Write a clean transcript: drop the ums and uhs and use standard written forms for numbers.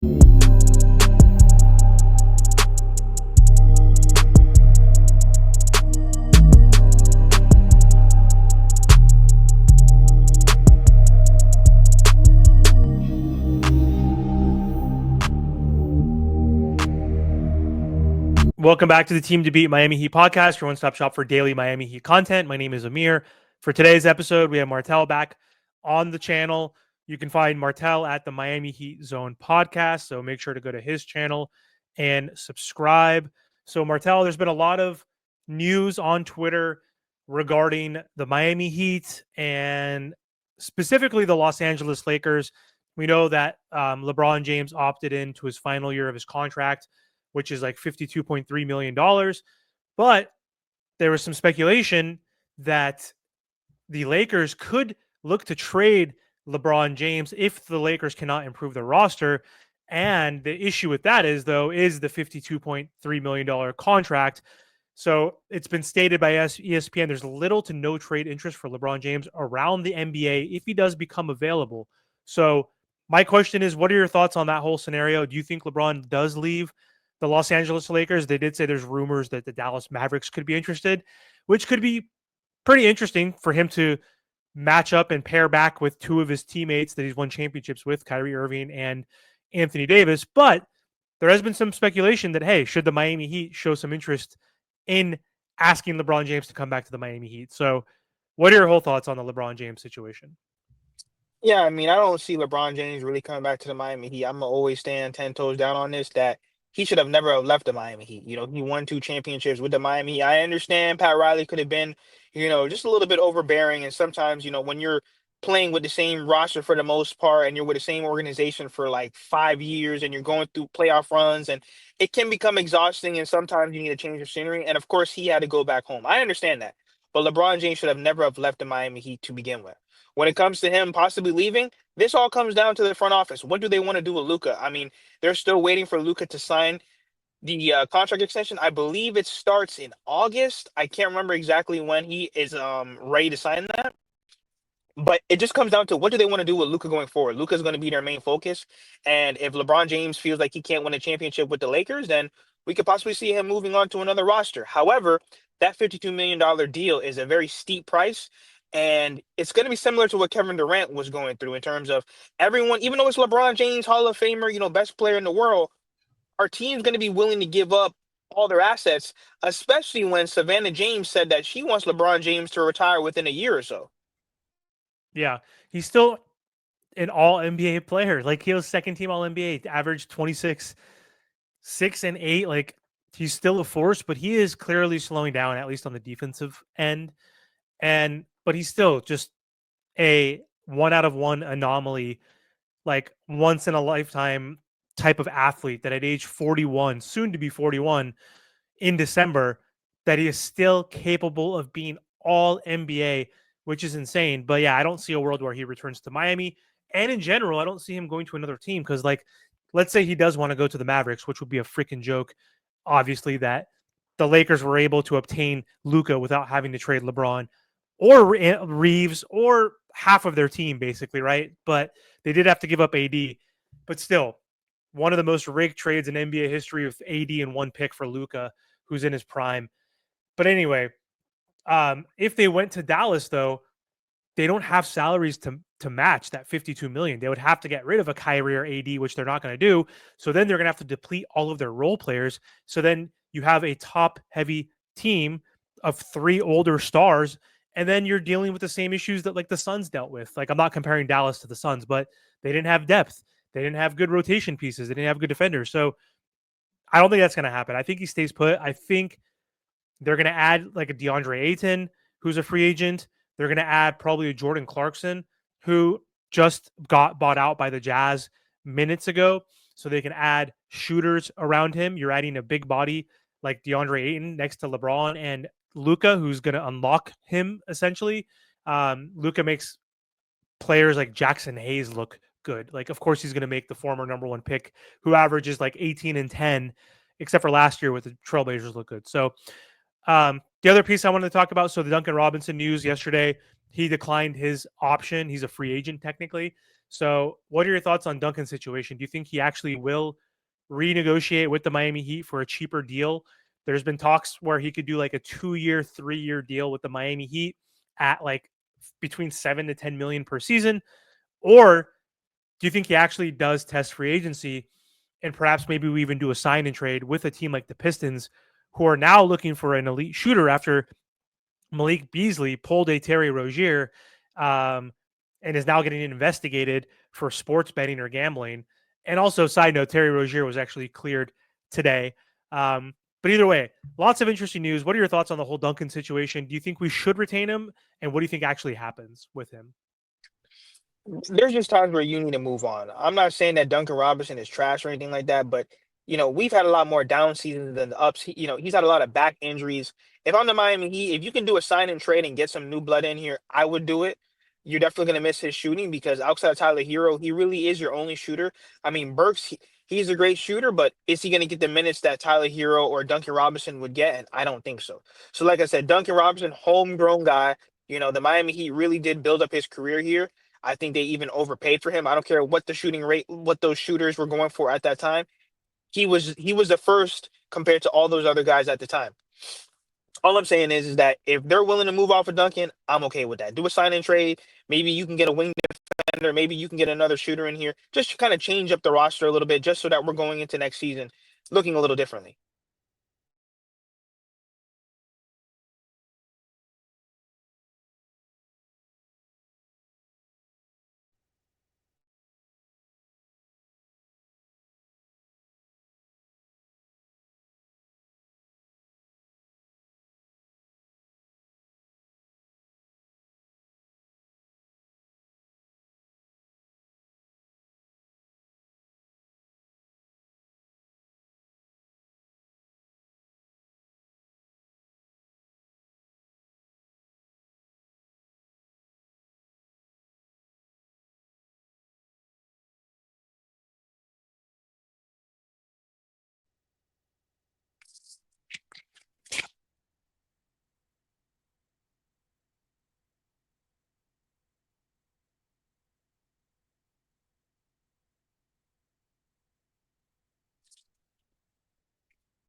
Welcome back to the Team to Beat Miami Heat podcast, your one-stop shop for daily Miami Heat content. My name is Amir. For today's episode, we have Martel back on the channel. You can find Martel at the Miami Heat Zone podcast, so make sure to go to his channel and subscribe. So, Martel, there's been a lot of news on Twitter regarding the Miami Heat and specifically the Los Angeles Lakers. We know that LeBron James opted into his final year of his contract, which is like $52.3 million. But there was some speculation that the Lakers could look to trade LeBron James if the Lakers cannot improve their roster. And the issue with that is the $52.3 million contract. So it's been stated by ESPN there's little to no trade interest for LeBron James around the NBA if he does become available. So my question is, what are your thoughts on that whole scenario? Do you think LeBron does leave the Los Angeles Lakers? They did say there's rumors that the Dallas Mavericks could be interested, which could be pretty interesting for him to match up and pair back with two of his teammates that he's won championships with, Kyrie Irving and Anthony Davis. But there has been some speculation that, hey, should the Miami Heat show some interest in asking LeBron James to come back to the Miami Heat? So what are your whole thoughts on the LeBron James situation? Yeah, I mean, I don't see LeBron James really coming back to the Miami Heat. I'm gonna always stand 10 toes down on this that he should have never have left the Miami Heat. He won two championships with the Miami Heat. I understand Pat Riley could have been, just a little bit overbearing. And sometimes, when you're playing with the same roster for the most part and you're with the same organization for like 5 years and you're going through playoff runs and it can become exhausting and sometimes you need to change your scenery. And of course he had to go back home. I understand that. But LeBron James should have never have left the Miami Heat to begin with. When it comes to him possibly leaving, this all comes down to the front office. What do they want to do with Luka? I mean, they're still waiting for Luka to sign the contract extension. I believe it starts in August. I can't remember exactly when he is ready to sign that. But it just comes down to what do they want to do with Luka going forward? Luka's going to be their main focus. And if LeBron James feels like he can't win a championship with the Lakers, then we could possibly see him moving on to another roster. However, that $52 million deal is a very steep price. And it's going to be similar to what Kevin Durant was going through in terms of everyone, even though it's LeBron James, Hall of Famer, best player in the world, our team's going to be willing to give up all their assets, especially when Savannah James said that she wants LeBron James to retire within a year or so. Yeah, he's still an all NBA player. Like he was second team all NBA, averaged 26, 6 and 8. Like he's still a force, but he is clearly slowing down, at least on the defensive end. But he's still just a 1 out of 1 anomaly, like once in a lifetime type of athlete that at age 41, soon to be 41 in December, that he is still capable of being all NBA, which is insane. But yeah, I don't see a world where he returns to Miami. And in general, I don't see him going to another team because, like, let's say he does want to go to the Mavericks, which would be a freaking joke. Obviously, that the Lakers were able to obtain Luka without having to trade LeBron or Reeves or half of their team, basically, right? But they did have to give up AD. But still, one of the most rigged trades in NBA history with AD and one pick for Luka, who's in his prime. But anyway, if they went to Dallas, though, they don't have salaries to match that $52 million. They would have to get rid of a Kyrie or AD, which they're not going to do. So then they're going to have to deplete all of their role players. So then you have a top-heavy team of 3 older stars, and then you're dealing with the same issues that like the Suns dealt with. Like I'm not comparing Dallas to the Suns, but they didn't have depth. They didn't have good rotation pieces. They didn't have good defenders. So I don't think that's going to happen. I think he stays put. I think they're going to add like a DeAndre Ayton, who's a free agent. They're going to add probably a Jordan Clarkson, who just got bought out by the Jazz minutes ago. So they can add shooters around him. You're adding a big body like DeAndre Ayton next to LeBron and Luka, who's going to unlock him essentially. Luka makes players like Jackson Hayes look good. Like, of course, he's going to make the former number 1 pick who averages like 18 and 10, except for last year with the Trailblazers look good. So the other piece I wanted to talk about, so the Duncan Robinson news yesterday, he declined his option. He's a free agent technically. So, what are your thoughts on Duncan's situation? Do you think he actually will renegotiate with the Miami Heat for a cheaper deal? There's been talks where he could do like a 2 year, 3 year deal with the Miami Heat at like between 7 to 10 million per season. Or do you think he actually does test free agency and perhaps maybe we even do a sign and trade with a team like the Pistons, who are now looking for an elite shooter after Malik Beasley pulled a Terry Rozier, um, and is now getting investigated for sports betting or gambling. And also, side note, Terry Rozier was actually cleared today. But either way, lots of interesting news. What are your thoughts on the whole Duncan situation? Do you think we should retain him? And what do you think actually happens with him? There's just times where you need to move on. I'm not saying that Duncan Robinson is trash or anything like that, but we've had a lot more down seasons than the ups. He's had a lot of back injuries. If I'm the Miami Heat, if you can do a sign and trade and get some new blood in here, I would do it. You're definitely gonna miss his shooting because outside of Tyler Hero, he really is your only shooter. I mean, Burks, he's a great shooter, but is he gonna get the minutes that Tyler Hero or Duncan Robinson would get? And I don't think so. So, like I said, Duncan Robinson, homegrown guy. The Miami Heat really did build up his career here. I think they even overpaid for him. I don't care what the shooting rate, what those shooters were going for at that time. He was the first compared to all those other guys at the time. All I'm saying is that if they're willing to move off of Duncan, I'm okay with that. Do a sign and trade. Maybe you can get a wing defender. Maybe you can get another shooter in here. Just to kind of change up the roster a little bit, just so that we're going into next season looking a little differently.